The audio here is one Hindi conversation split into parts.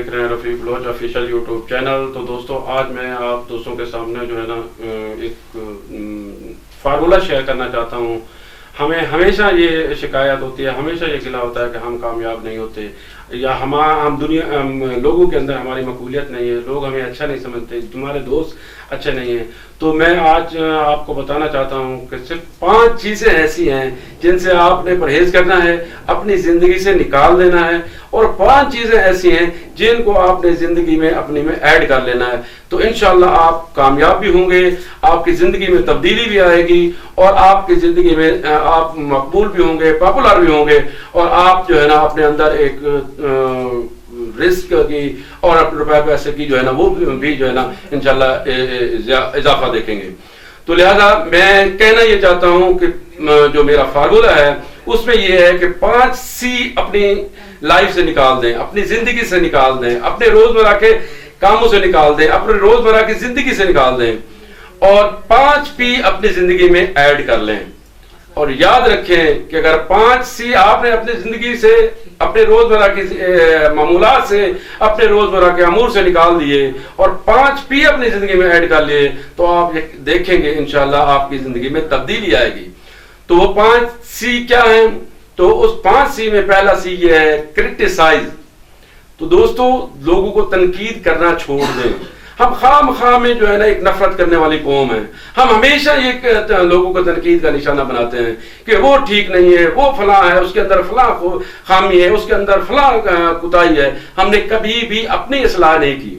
देख रहे हैं रफ़ीक बलोच ऑफिशियल यूट्यूब चैनल। तो दोस्तों, आज मैं आप दोस्तों के सामने जो है ना एक फार्मूला शेयर करना चाहता हूँ। हमें हमेशा ये शिकायत होती है, हमेशा ये गिला होता है कि हम कामयाब नहीं होते, या हम लोगों के अंदर हमारी मकबूलियत नहीं है, लोग हमें अच्छा नहीं समझते, तुम्हारे दोस्त अच्छे नहीं हैं। तो मैं आज आपको बताना चाहता हूँ कि सिर्फ 5 चीज़ें ऐसी हैं जिनसे आपने परहेज करना है, अपनी ज़िंदगी से निकाल देना है, और 5 चीज़ें ऐसी हैं जिनको आपने ज़िंदगी में अपनी में ऐड कर लेना है। तो इंशाल्लाह आप कामयाब भी होंगे, आपकी ज़िंदगी में तब्दीली भी आएगी, और आपकी ज़िंदगी में आप मकबूल भी होंगे, पॉपुलर भी होंगे, और आप जो है ना अपने अंदर एक रिस्क की और अपने रुपए पैसे की जो है ना वो भी जो है ना इंशाल्लाह इजाफा देखेंगे। तो लिहाजा मैं कहना ये चाहता हूँ कि जो मेरा फार्मूला है उसमें ये है कि 5 C अपनी लाइफ से निकाल दें, अपनी जिंदगी से निकाल दें, अपने रोजमर्रा के कामों से निकाल दें, अपने रोजमर्रा की जिंदगी से निकाल दें, और 5 P अपनी जिंदगी में ऐड कर लें। और याद रखें कि अगर 5 C आपने अपनी जिंदगी से, अपने रोजमर्रा की मामूलात से, अपने रोजमर्रा के अमूर से निकाल दिए, और 5 P अपनी जिंदगी में ऐड कर लिए, तो आप देखेंगे इंशाल्लाह आपकी जिंदगी में तब्दीली आएगी। तो वो 5 C क्या है? तो उस 5 C में पहला C ये है, क्रिटिसाइज। तो दोस्तों, लोगों को तनकीद करना छोड़ दें। हम खाम में जो है ना एक नफरत करने वाली कौम है। हम हमेशा एक लोगों को तनकीद का निशाना बनाते हैं कि वो ठीक नहीं है, वो फला है, उसके अंदर फला खामी है, उसके अंदर फला कुताही है। हमने कभी भी अपनी इस्लाह नहीं की।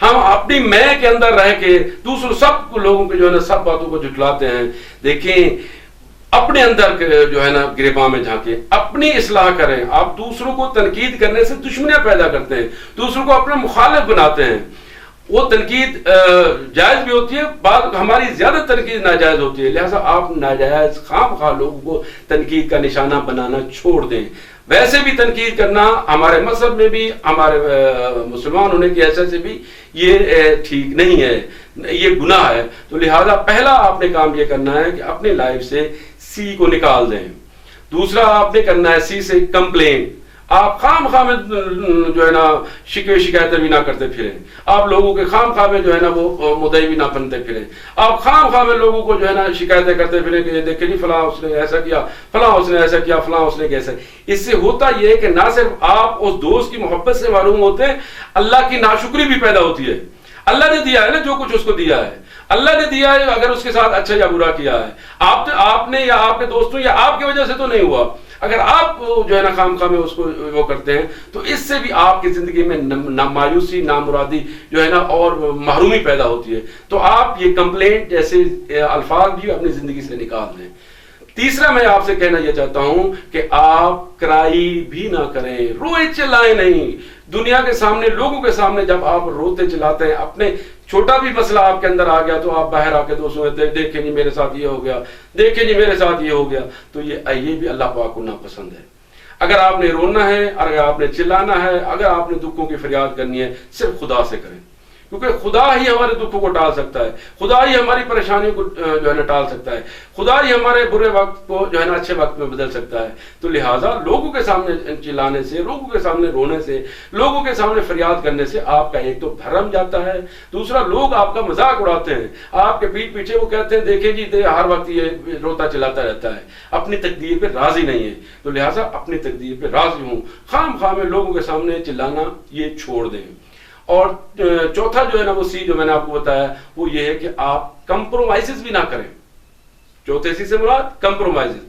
हम अपनी मैं के अंदर रह के दूसरों सब लोगों के जो है ना सब बातों को झुठलाते हैं। देखें, अपने अंदर जो है ना गिरेबान में झांके, अपनी इस्लाह करें। आप दूसरों को तनकीद करने से दुश्मनियां पैदा करते हैं, दूसरों को अपने मुखालिफ बनाते हैं। वो तनकीद जायज भी होती है, बाद हमारी ज्यादा तनकीद नाजायज होती है। लिहाजा आप नाजायज खामखा लोगों को तनकीद का निशाना बनाना छोड़ दें। वैसे भी तनकीद करना हमारे मजहब में भी, हमारे मुसलमान होने की हैसियत से भी ये ठीक नहीं है, ये गुनाह है। तो लिहाजा पहला आपने काम ये करना है कि अपनी लाइफ से C को निकाल दें। दूसरा आपने करना है C से कंप्लेन। आप खाम में जो है ना शिकायतें भी ना करते फिरें। आप लोगों के खाम में जो है ना वो मुद्दई भी ना बनते फिरें। आप खाम में लोगों को जो है ना शिकायतें करते फिरें कि देखे जी फला उसने ऐसा किया, फला उसने ऐसा किया, फला उसने कैसा। इससे होता यह है कि ना सिर्फ आप उस दोस्त की मोहब्बत से मारूम होते हैं, अल्लाह की नाशुक्री भी पैदा होती है। अल्लाह ने दिया है ना जो कुछ उसको दिया है, अल्लाह ने दिया है, अगर उसके साथ अच्छा या बुरा किया है, आपने या आपके दोस्तों या आपकी वजह से तो नहीं हुआ। अगर आप जो है ना खामखा में उसको वो करते हैं, तो इससे भी आपकी जिंदगी में मायूसी, नामुरादी जो है ना और महरूमी पैदा होती है। तो आप ये कंप्लेंट जैसे अल्फाज भी अपनी जिंदगी से निकाल दें। तीसरा मैं आपसे कहना यह चाहता हूं कि आप क्राई भी ना करें, रोए चिल्लाएं नहीं। दुनिया के सामने, लोगों के सामने जब आप रोते चिल्लाते हैं, अपने छोटा भी मसला आपके अंदर आ गया तो आप बाहर आके दोस्तों देखे जी मेरे साथ ये हो गया, देखे जी मेरे साथ ये हो गया, तो ये भी अल्लाह पाक को नापसंद है। अगर आपने रोना है, अगर आपने चिल्लाना है, अगर आपने दुखों की फरियाद करनी है, सिर्फ खुदा से करें, क्योंकि खुदा ही हमारे दुखों को टाल सकता है, खुदा ही हमारी परेशानियों को जो है ना टाल सकता है, खुदा ही हमारे बुरे वक्त को जो है ना अच्छे वक्त में बदल सकता है। तो लिहाजा लोगों के सामने चिल्लाने से, लोगों के सामने रोने से, लोगों के सामने फरियाद करने से आपका एक तो धर्म जाता है, दूसरा लोग आपका मजाक उड़ाते हैं, आपके पीठ पीछे वो कहते हैं देखे जी हर वक्त ये रोता चिल्लाता रहता है, अपनी तकदीर पे राजी नहीं है। तो लिहाजा अपनी तकदीर पे राजी हूँ, खाम में लोगों के सामने चिल्लाना ये छोड़ दें। और चौथा जो है ना वो C जो मैंने आपको बताया वो ये है कि आप कंप्रोमाइजेस भी ना करें। चौथे C से मुराद कंप्रोमाइजेस।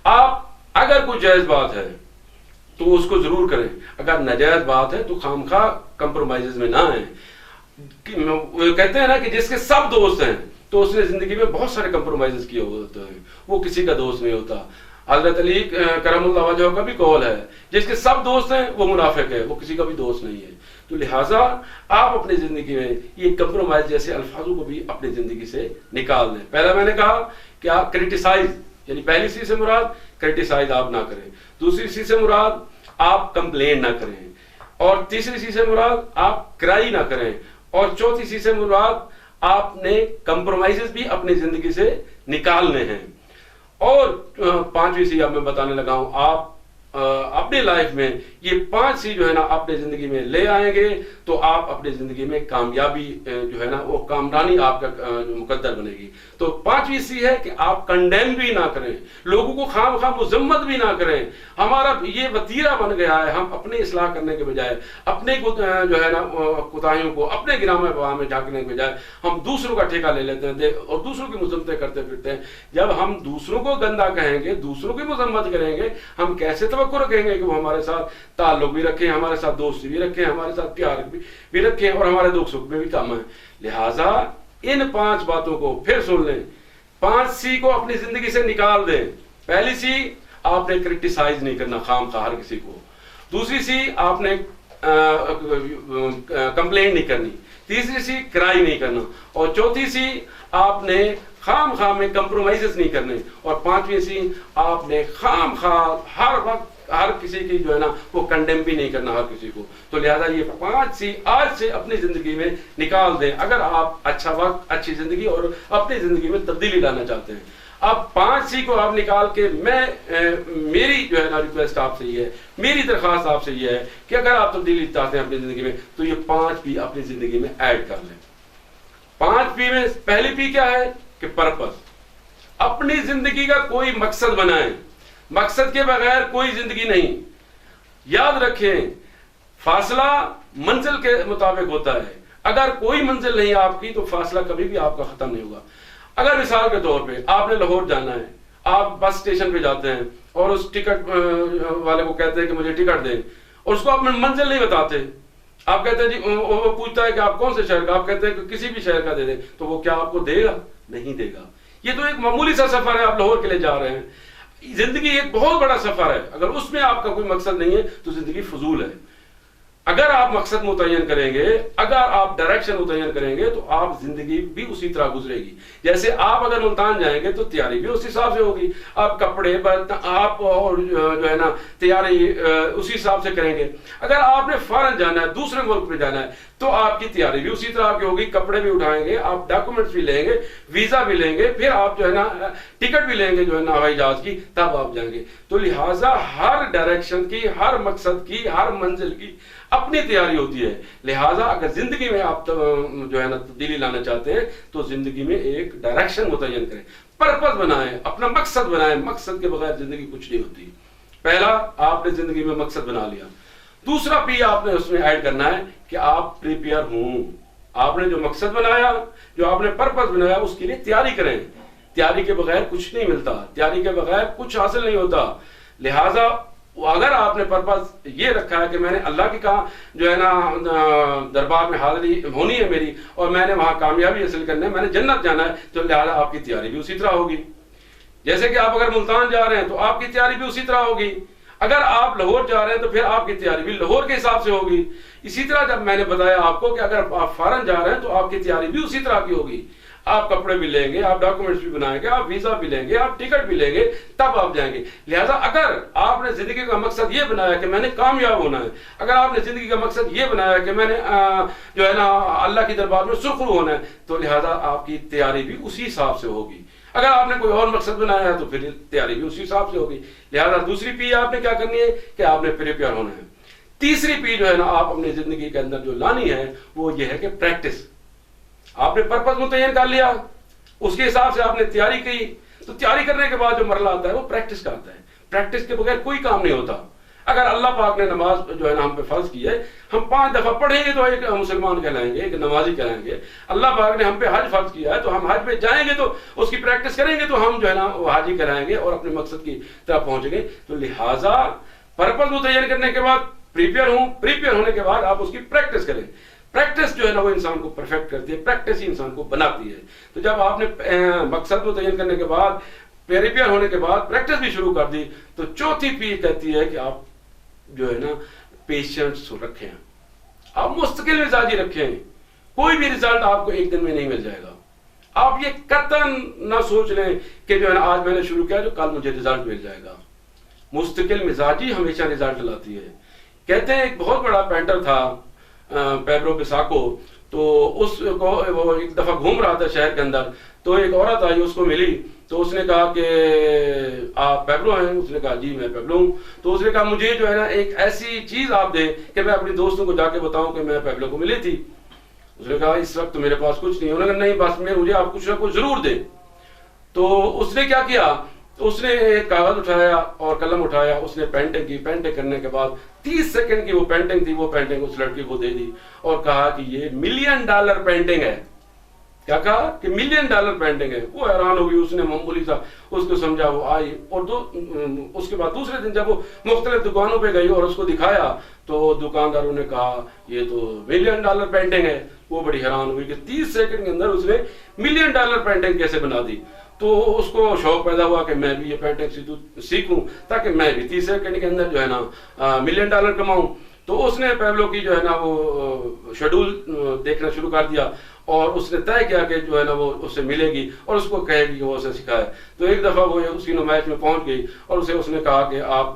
आप अगर कोई जायज बात है तो उसको जरूर करें, अगर नाजायज बात है तो खामखा कंप्रोमाइजेस में ना आए। कहते हैं ना कि जिसके सब दोस्त हैं तो उसने जिंदगी में बहुत सारे कंप्रोमाइजेस किए होते हैं, वो किसी का दोस्त नहीं होता। हजरत अली करमुल्लाह वजह का भी कौल है, जिसके सब दोस्त हैं वो मुनाफिक है, वो किसी का भी दोस्त नहीं है। तो लिहाजा आप अपनी जिंदगी में ये कंप्रोमाइज जैसे अल्फाजों को भी अपनी जिंदगी से निकाल दें। पहला मैंने कहा कि आप क्रिटिसाइज, यानी पहली C से मुराद क्रिटिसाइज आप ना करें, दूसरी C से मुराद आप कंप्लेन ना करें, और तीसरी C से मुराद आप क्राई ना करें, और चौथी C से मुराद आपने कंप्रोमाइजेस भी अपनी जिंदगी से निकालने हैं। और 5वीं C अब मैं बताने लगा हूं, आप अपनी लाइफ में ये 5 सी जो है ना अपनी जिंदगी में ले आएंगे तो आप अपनी जिंदगी में कामयाबी जो है ना वो कामरानी आपका मुकद्दर बनेगी। तो 5वीं सी है कि आप कंडेम भी ना करें, लोगों को खाम खाम मुजम्मत भी ना करें। हमारा ये वतीरा बन गया है, हम अपने इस्लाह करने के बजाय अपने जो है ना कोताहियों को अपने गिरामे बवा में झांकने के बजाय हम दूसरों का ठेका ले लेते हैं और दूसरों की मुजम्मतें करते फिरते हैं। जब हम दूसरों को गंदा कहेंगे, दूसरों की मुजम्मत करेंगे, हम कैसे तवक्कुर रखेंगे कि वो हमारे साथ ताल्लुक भी रखें, हमारे साथ दोस्ती भी रखें, हमारे साथ प्यार भी रखें और हमारे दुख सुख में भी काम है। लिहाजा इन 5 बातों को फिर सुन लें। 5 सी को अपनी जिंदगी से निकाल दें। पहली सी, आपने क्रिटिसाइज नहीं करना खाम खा हर किसी को। दूसरी सी, आपने कंप्लेंट नहीं करनी। तीसरी सी, क्राई नहीं करना। और चौथी सी, आपने खाम खा में कंप्रोमाइजेस नहीं करने। और 5वीं सी, आपने खाम खा हर वक्त हर किसी की जो है ना वो कंडेम भी नहीं करना हर किसी को। तो लिहाजा ये 5 सी आज से अपनी जिंदगी में निकाल दें अगर आप अच्छा वक्त, अच्छी जिंदगी और अपनी जिंदगी में तब्दीली लाना चाहते हैं। अब 5 सी को आप निकाल के मेरी जो है ना रिक्वेस्ट आपसे ये है, मेरी दरख्वास्त आपसे ये है कि अगर आप तब्दीली चाहते हैं अपनी जिंदगी में तो ये 5 पी अपनी जिंदगी में ऐड कर लें। 5 पी में पहली पी क्या है कि पर्पस। अपनी जिंदगी का कोई मकसद बनाएं, मकसद के बगैर कोई जिंदगी नहीं। याद रखें, फासला मंजिल के मुताबिक होता है। अगर कोई मंजिल नहीं आपकी तो फासला कभी भी आपका खत्म नहीं होगा। अगर मिसाल के तौर पे आपने लाहौर जाना है, आप बस स्टेशन पे जाते हैं और उस टिकट वाले को कहते हैं कि मुझे टिकट दें, और उसको आप मंजिल नहीं बताते, आप कहते हैं जी, वो पूछता है कि आप कौन से शहर का, आप कहते हैं कि किसी भी शहर का दे दें, तो वो क्या आपको देगा? नहीं देगा। ये तो एक मामूली सा सफर है, आप लाहौर के लिए जा रहे हैं। जिंदगी एक बहुत बड़ा सफर है, अगर उसमें आपका कोई मकसद नहीं है तो जिंदगी फजूल है। अगर आप मकसद मुतय्यन करेंगे, अगर आप डायरेक्शन मुतय्यन करेंगे तो आप जिंदगी भी उसी तरह गुजरेगी। जैसे आप अगर मुल्तान जाएंगे तो तैयारी भी उस हिसाब से होगी, आप कपड़े आप और जो है ना तैयारी उसी हिसाब से करेंगे। अगर आपने फॉरेन जाना है, दूसरे मुल्क में जाना है, तो आपकी तैयारी भी उसी तरह की होगी, कपड़े भी उठाएंगे, आप डॉक्यूमेंट्स भी लेंगे, वीजा भी लेंगे, फिर आप जो है ना टिकट भी लेंगे जो है ना हवाई जहाज की, तब आप जाएंगे। तो लिहाजा हर डायरेक्शन की, हर मकसद की, हर मंजिल की अपनी तैयारी होती है। लिहाजा अगर जिंदगी में आप जो है ना तब्दीली लाना चाहते हैं तो जिंदगी में एक डायरेक्शन मुतय्यन करें, पर्पस बनाएं, अपना मकसद बनाएं। मकसद के बगैर जिंदगी कुछ नहीं होती। पहला, आपने जिंदगी में मकसद बना लिया। दूसरा पी आपने उसमें ऐड करना है कि आप प्रिपेयर हों। आपने जो मकसद बनाया, जो आपने पर्पस बनाया, उसके लिए तैयारी करें। तैयारी के बगैर कुछ नहीं मिलता, तैयारी के बगैर कुछ हासिल नहीं होता। लिहाजा अगर आपने पर्पस ये रखा है कि मैंने अल्लाह की कहा जो है ना दरबार में हाजिरी होनी है मेरी और मैंने वहां कामयाबी हासिल करनी है, मैंने जन्नत जाना है, तो लिहाजा आपकी तैयारी भी उसी तरह होगी। जैसे कि आप अगर मुल्तान जा रहे हैं तो आपकी तैयारी भी उसी तरह होगी। अगर आप लाहौर जा रहे हैं तो फिर आपकी तैयारी भी लाहौर के हिसाब से होगी। इसी तरह जब मैंने बताया आपको कि अगर आप फॉरेन जा रहे हैं तो आपकी तैयारी भी उसी तरह की होगी। आप कपड़े भी लेंगे, आप डॉक्यूमेंट्स भी बनाएंगे, आप वीजा भी लेंगे, आप टिकट भी लेंगे, तब आप जाएंगे। लिहाजा अगर आपने जिंदगी का मकसद ये बनाया कि मैंने कामयाब होना है, अगर आपने जिंदगी का मकसद ये बनाया कि मैंने जो है ना अल्लाह की दरबार में सुरखरू होना है, तो लिहाजा आपकी तैयारी भी उसी हिसाब से होगी। अगर आपने कोई और मकसद बनाया है तो फिर तैयारी भी उसी हिसाब से होगी। लिहाजा दूसरी पी आपने क्या करनी है कि आपने प्रिपेयर होना है। तीसरी पी जो है ना आप अपनी जिंदगी के अंदर जो लानी है वो ये है कि प्रैक्टिस। आपने पर्पस मुतय्यन कर लिया, उसके हिसाब से आपने तैयारी की, तो तैयारी करने के बाद जो मरला आता है वो प्रैक्टिस का आता है। प्रैक्टिस के बगैर कोई काम नहीं होता। अगर अल्लाह पाक ने नमाज जो है ना हम पे फर्ज की है, हम 5 दफा पढ़ेंगे तो एक मुसलमान कहलाएंगे, एक नमाजी कहलाएंगे। अल्लाह पाक ने हम पे हज फर्ज किया है तो हम हज पे जाएंगे तो उसकी प्रैक्टिस करेंगे तो हम जो है ना वो हाजी कहलाएंगे और अपने मकसद की तरफ पहुंचेंगे। तो लिहाजा पर्पस मुतय्यन करने के बाद प्रिपेयर होने के बाद आप उसकी प्रैक्टिस करें। प्रैक्टिस जो है ना वो इंसान को परफेक्ट करती है, प्रैक्टिस ही इंसान को बनाती है। तो जब आपने मकसद मुतय्यन करने के बाद, प्रिपेयर होने के बाद प्रैक्टिस भी शुरू कर दी, तो चौथी पी कहती है कि आप जो है ना पेशेंस रखें, आप मुस्तकिल मिजाजी रखें। कोई भी रिजल्ट आपको एक दिन में नहीं मिल जाएगा। आप ये कतन ना सोच लें कि जो है ना आज मैंने शुरू किया जो कल मुझे रिजल्ट मिल जाएगा। मुस्तकिल मिजाजी हमेशा रिजल्ट लाती है। कहते हैं एक बहुत बड़ा पेंटर था पेब्रो पिसाको, तो उसको वो एक दफा घूम रहा था शहर के अंदर, तो एक औरत आई उसको मिली, तो उसने कहा कि आप पैब्लो हैं? उसने कहा जी मैं पैब्लो हूँ। तो उसने कहा मुझे जो है ना एक ऐसी चीज आप दें कि मैं अपने दोस्तों को जाके बताऊं कि मैं पैब्लो को मिली थी। उसने कहा इस वक्त मेरे पास कुछ नहीं। उन्होंने कहा नहीं बस मुझे आप कुछ ना कुछ जरूर दें। तो उसने क्या किया, तो उसने एक कागज उठाया और कलम उठाया, उसने पेंटिंग की। पेंटिंग करने के बाद 30 सेकंड की वो पेंटिंग थी, वो पेंटिंग उस लड़की को दे दी और कहा कि ये $1 मिलियन पेंटिंग है। क्या कहा कि $1 मिलियन पेंटिंग है। वो हैरान हो गई, उसने मामूली सा उसको समझा, वो आई और उसके बाद दूसरे दिन जब वो मुख्तलिफ दुकानों पे गई और उसको दिखाया तो दुकानदारों ने कहा ये तो $1 मिलियन पेंटिंग है। वो बड़ी हैरान हुई कि 30 सेकंड के अंदर उसने $1 मिलियन पेंटिंग कैसे बना दी। तो उसको शौक पैदा हुआ कि मैं भी ये पेंटिंग सीखूं ताकि मैं भी 30 सेकंड के अंदर जो है ना $1 मिलियन कमाऊं। तो उसने पैब्लो की जो है ना वो शेड्यूल देखना शुरू कर दिया और उसने तय किया कि जो है ना वो उससे मिलेगी और उसको कहेगी कि वो उसे सिखाए। तो एक दफा वो उसकी नुमाइश में पहुंच गई और उसने कहा कि आप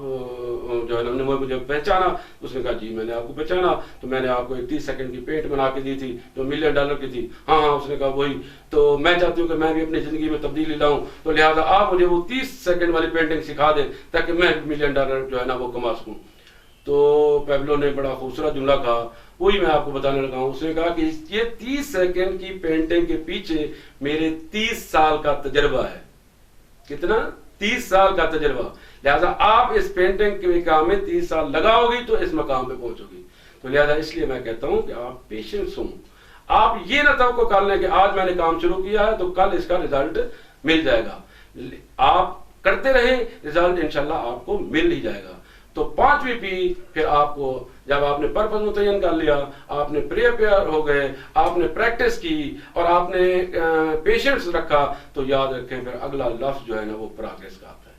जो है ना मुझे पहचाना। उसने कहा जी मैंने आपको पहचाना, तो मैंने आपको एक 30 सेकंड की पेंट बना के दी थी जो $1 मिलियन की थी। हाँ हाँ, उसने कहा वही। तो मैं चाहती हूँ कि मैं भी अपनी जिंदगी में तब्दीली लाऊं, तो लिहाजा आप मुझे वो 30 सेकंड वाली पेंटिंग सिखा दें ताकि मैं $1 मिलियन जो है ना वो कमा सकूं। तो पैब्लो ने बड़ा खूबसूरत जुमला कहा, वही मैं आपको बताने लगा हूं। उसने कहा कि ये 30 सेकंड की पेंटिंग के पीछे मेरे 30 साल का तजर्बा है। कितना? 30 साल का तजर्बा। लिहाजा आप इस पेंटिंग के काम में 30 साल लगाओगी तो इस मकाम पे पहुंचोगी। तो लिहाजा इसलिए मैं कहता हूं कि आप पेशेंस हो। आप ये ना तवक्को कर लें कि आज मैंने काम शुरू किया है तो कल इसका रिजल्ट मिल जाएगा। आप करते रहें, रिजल्ट इंशाल्लाह आपको मिल ही जाएगा। तो 5वीं पी, फिर आपको जब आपने पर्पस मुतय्यन कर लिया, आपने प्रिपेयर हो गए, आपने प्रैक्टिस की और आपने पेशेंस रखा, तो याद रखें फिर अगला लफ्ज जो है ना वो प्रोग्रेस का आता है।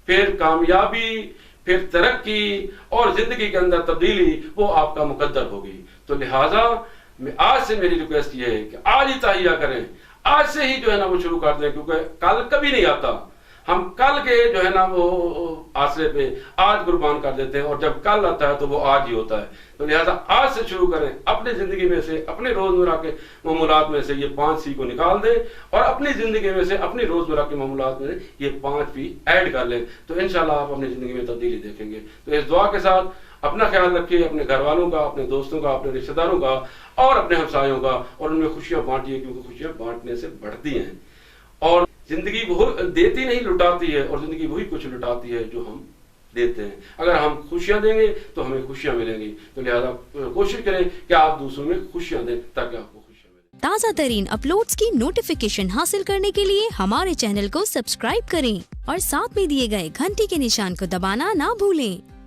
फिर कामयाबी, फिर तरक्की और जिंदगी के अंदर तब्दीली वो आपका मुकद्दर होगी। तो लिहाजा आज से मेरी रिक्वेस्ट ये है कि आज ही तहिया करें, आज से ही जो है ना वो शुरू कर दें, क्योंकि कल कभी नहीं आता। हम कल के जो है ना वो आसरे पे आज कुर्बान कर देते हैं और जब कल आता है तो वो आज ही होता है। तो लिहाजा आज से शुरू करें, अपनी जिंदगी में से, अपने रोजमर्रा के मामूलात में से ये 5 सी को निकाल दें और अपनी जिंदगी में से, अपनी रोजमर्रा के मामूलात में ये 5 पी ऐड कर लें। तो इंशाल्लाह आप अपनी जिंदगी में तब्दीली देखेंगे। तो इस दुआ के साथ अपना ख्याल रखिए, अपने घर वालों का, अपने दोस्तों का, अपने रिश्तेदारों का और अपने हमसायों का, और उनमें खुशियां बांटिए, क्योंकि खुशियां बांटने से बढ़ती हैं। और जिंदगी वो देती नहीं लुटाती है, और जिंदगी वही कुछ लुटाती है जो हम देते हैं। अगर हम खुशियां देंगे तो हमें खुशियां मिलेंगी। तो लिहाजा कोशिश करें कि आप दूसरों में खुशियां दें ताकि आपको खुशियां मिलें। ताज़ा तरीन अपलोड्स की नोटिफिकेशन हासिल करने के लिए हमारे चैनल को सब्सक्राइब करें और साथ में दिए गए घंटी के निशान को दबाना ना भूलें।